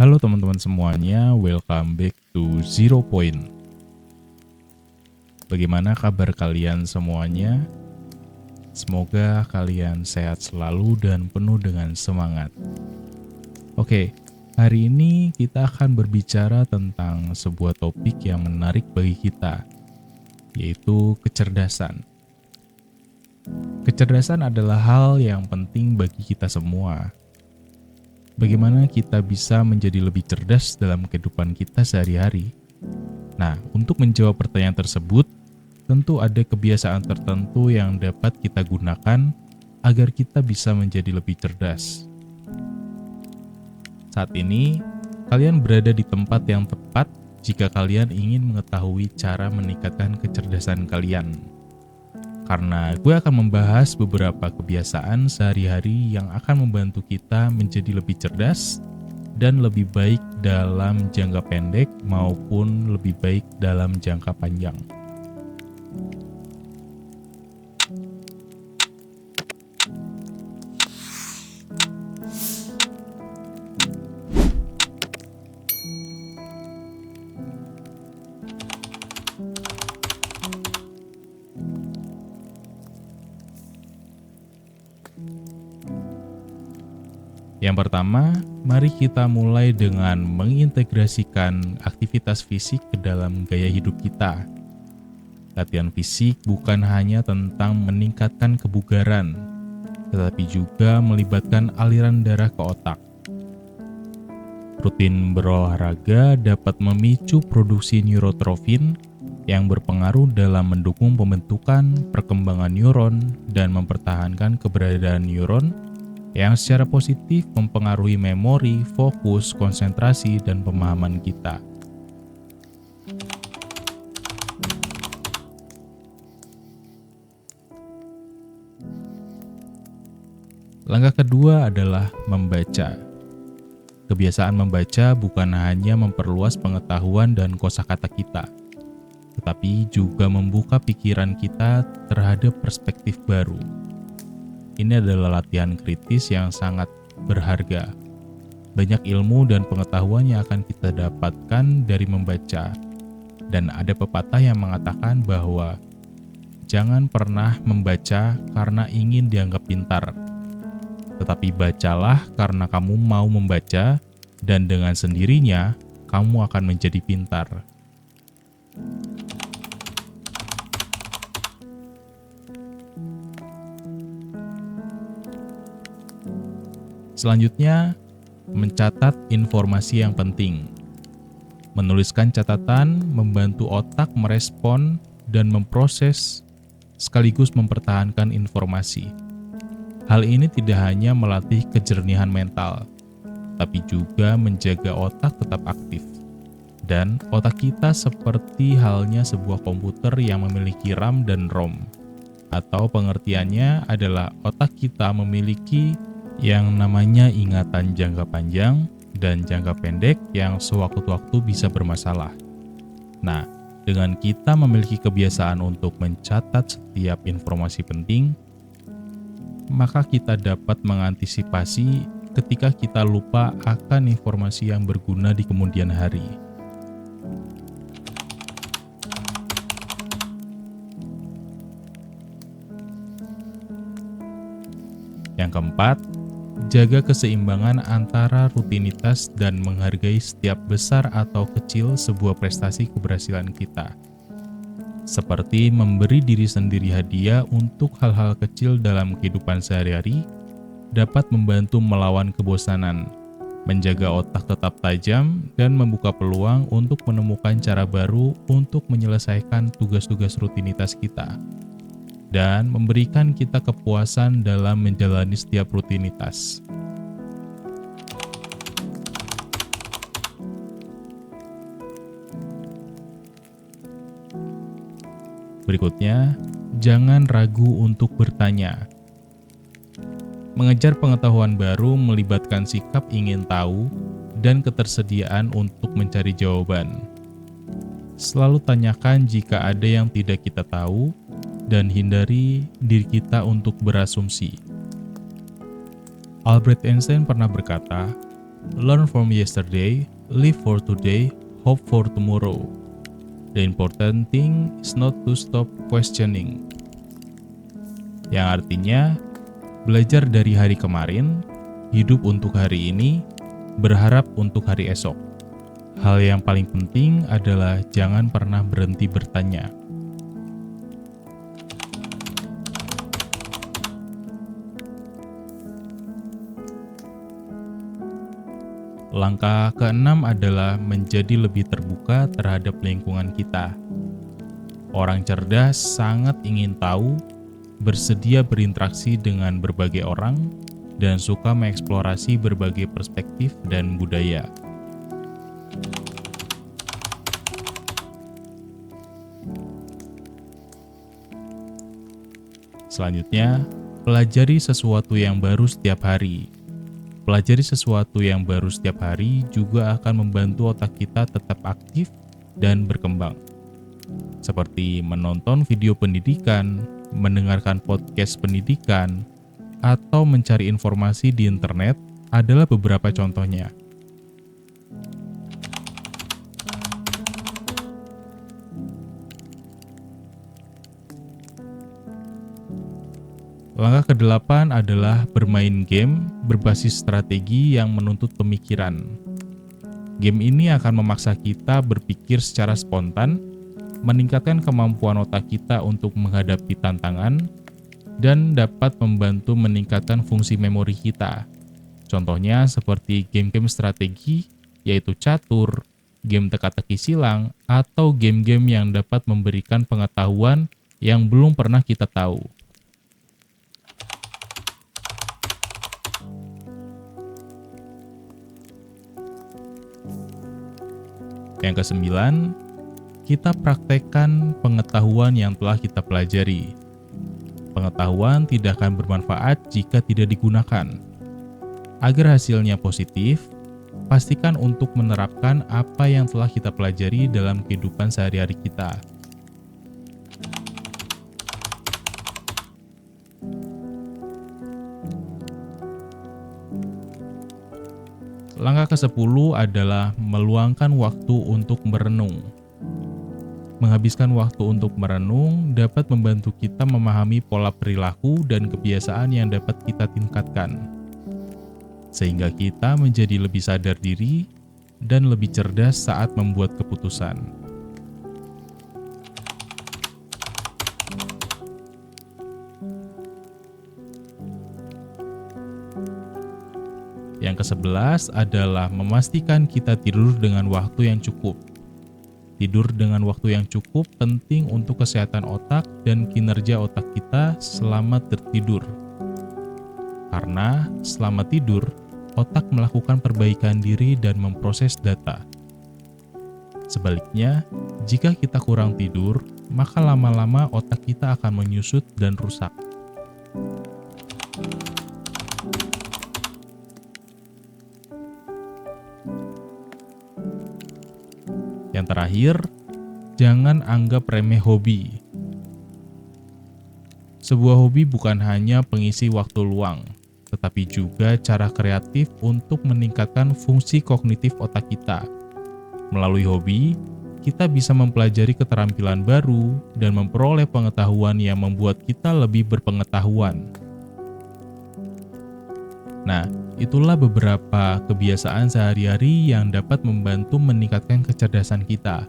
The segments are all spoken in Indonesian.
Halo teman-teman semuanya, welcome back to Zero Point. Bagaimana kabar kalian semuanya? Semoga kalian sehat selalu dan penuh dengan semangat. Oke, hari ini kita akan berbicara tentang sebuah topik yang menarik bagi kita, yaitu kecerdasan. Kecerdasan adalah hal yang penting bagi kita semua. Bagaimana kita bisa menjadi lebih cerdas dalam kehidupan kita sehari-hari? Nah, untuk menjawab pertanyaan tersebut, tentu ada kebiasaan tertentu yang dapat kita gunakan agar kita bisa menjadi lebih cerdas. Saat ini, kalian berada di tempat yang tepat jika kalian ingin mengetahui cara meningkatkan kecerdasan kalian. Karena gue akan membahas beberapa kebiasaan sehari-hari yang akan membantu kita menjadi lebih cerdas dan lebih baik dalam jangka pendek maupun lebih baik dalam jangka panjang. Yang pertama, mari kita mulai dengan mengintegrasikan aktivitas fisik ke dalam gaya hidup kita. Latihan fisik bukan hanya tentang meningkatkan kebugaran, tetapi juga melibatkan aliran darah ke otak. Rutin berolahraga dapat memicu produksi neurotrofin yang berpengaruh dalam mendukung pembentukan perkembangan neuron dan mempertahankan keberadaan neuron yang secara positif mempengaruhi memori, fokus, konsentrasi, dan pemahaman kita. Langkah kedua adalah membaca. Kebiasaan membaca bukan hanya memperluas pengetahuan dan kosakata kita, tetapi juga membuka pikiran kita terhadap perspektif baru. Ini adalah latihan kritis yang sangat berharga. Banyak ilmu dan pengetahuan yang akan kita dapatkan dari membaca. Dan ada pepatah yang mengatakan bahwa jangan pernah membaca karena ingin dianggap pintar. Tetapi bacalah karena kamu mau membaca dan dengan sendirinya kamu akan menjadi pintar. Selanjutnya, mencatat informasi yang penting. Menuliskan catatan membantu otak merespon dan memproses sekaligus mempertahankan informasi. Hal ini tidak hanya melatih kejernihan mental, tapi juga menjaga otak tetap aktif. Dan otak kita seperti halnya sebuah komputer yang memiliki RAM dan ROM, atau pengertiannya adalah otak kita memiliki yang namanya ingatan jangka panjang dan jangka pendek yang sewaktu-waktu bisa bermasalah. Nah, dengan kita memiliki kebiasaan untuk mencatat setiap informasi penting, maka kita dapat mengantisipasi ketika kita lupa akan informasi yang berguna di kemudian hari. Yang keempat, jaga keseimbangan antara rutinitas dan menghargai setiap besar atau kecil sebuah prestasi keberhasilan kita. Seperti memberi diri sendiri hadiah untuk hal-hal kecil dalam kehidupan sehari-hari dapat membantu melawan kebosanan, menjaga otak tetap tajam, dan membuka peluang untuk menemukan cara baru untuk menyelesaikan tugas-tugas rutinitas kita. Dan memberikan kita kepuasan dalam menjalani setiap rutinitas. Berikutnya, jangan ragu untuk bertanya. Mengejar pengetahuan baru melibatkan sikap ingin tahu dan ketersediaan untuk mencari jawaban. Selalu tanyakan jika ada yang tidak kita tahu, dan hindari diri kita untuk berasumsi. Albert Einstein pernah berkata, Learn from yesterday, live for today, hope for tomorrow. The important thing is not to stop questioning. Yang artinya, belajar dari hari kemarin, hidup untuk hari ini, berharap untuk hari esok. Hal yang paling penting adalah jangan pernah berhenti bertanya. Langkah keenam adalah menjadi lebih terbuka terhadap lingkungan kita. Orang cerdas sangat ingin tahu, bersedia berinteraksi dengan berbagai orang, dan suka mengeksplorasi berbagai perspektif dan budaya. Selanjutnya, pelajari sesuatu yang baru setiap hari. Pelajari sesuatu yang baru setiap hari juga akan membantu otak kita tetap aktif dan berkembang. Seperti menonton video pendidikan, mendengarkan podcast pendidikan, atau mencari informasi di internet adalah beberapa contohnya. Langkah ke-8 adalah bermain game berbasis strategi yang menuntut pemikiran. Game ini akan memaksa kita berpikir secara spontan, meningkatkan kemampuan otak kita untuk menghadapi tantangan, dan dapat membantu meningkatkan fungsi memori kita. Contohnya seperti game-game strategi, yaitu catur, game teka-teki silang, atau game-game yang dapat memberikan pengetahuan yang belum pernah kita tahu. Yang kesembilan, kita praktekkan pengetahuan yang telah kita pelajari. Pengetahuan tidak akan bermanfaat jika tidak digunakan. Agar hasilnya positif, pastikan untuk menerapkan apa yang telah kita pelajari dalam kehidupan sehari-hari kita. Langkah ke-10 adalah meluangkan waktu untuk merenung. Menghabiskan waktu untuk merenung dapat membantu kita memahami pola perilaku dan kebiasaan yang dapat kita tingkatkan, sehingga kita menjadi lebih sadar diri dan lebih cerdas saat membuat keputusan. Yang ke-11 adalah memastikan kita tidur dengan waktu yang cukup. Tidur dengan waktu yang cukup penting untuk kesehatan otak dan kinerja otak kita selama tertidur. Karena selama tidur, otak melakukan perbaikan diri dan memproses data. Sebaliknya, jika kita kurang tidur, maka lama-lama otak kita akan menyusut dan rusak. Yang terakhir, jangan anggap remeh hobi. Sebuah hobi bukan hanya pengisi waktu luang, tetapi juga cara kreatif untuk meningkatkan fungsi kognitif otak kita. Melalui hobi, kita bisa mempelajari keterampilan baru dan memperoleh pengetahuan yang membuat kita lebih berpengetahuan. Nah, itulah beberapa kebiasaan sehari-hari yang dapat membantu meningkatkan kecerdasan kita.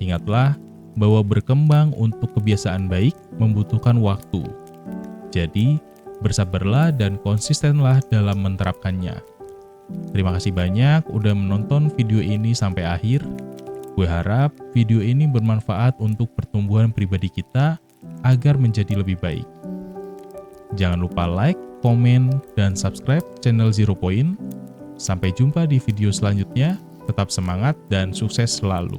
Ingatlah bahwa berkembang untuk kebiasaan baik membutuhkan waktu. Jadi, bersabarlah dan konsistenlah dalam menerapkannya. Terima kasih banyak udah menonton video ini sampai akhir. Gue harap video ini bermanfaat untuk pertumbuhan pribadi kita agar menjadi lebih baik. Jangan lupa like, komen, dan subscribe channel Zero Point. Sampai jumpa di video selanjutnya. Tetap semangat dan sukses selalu.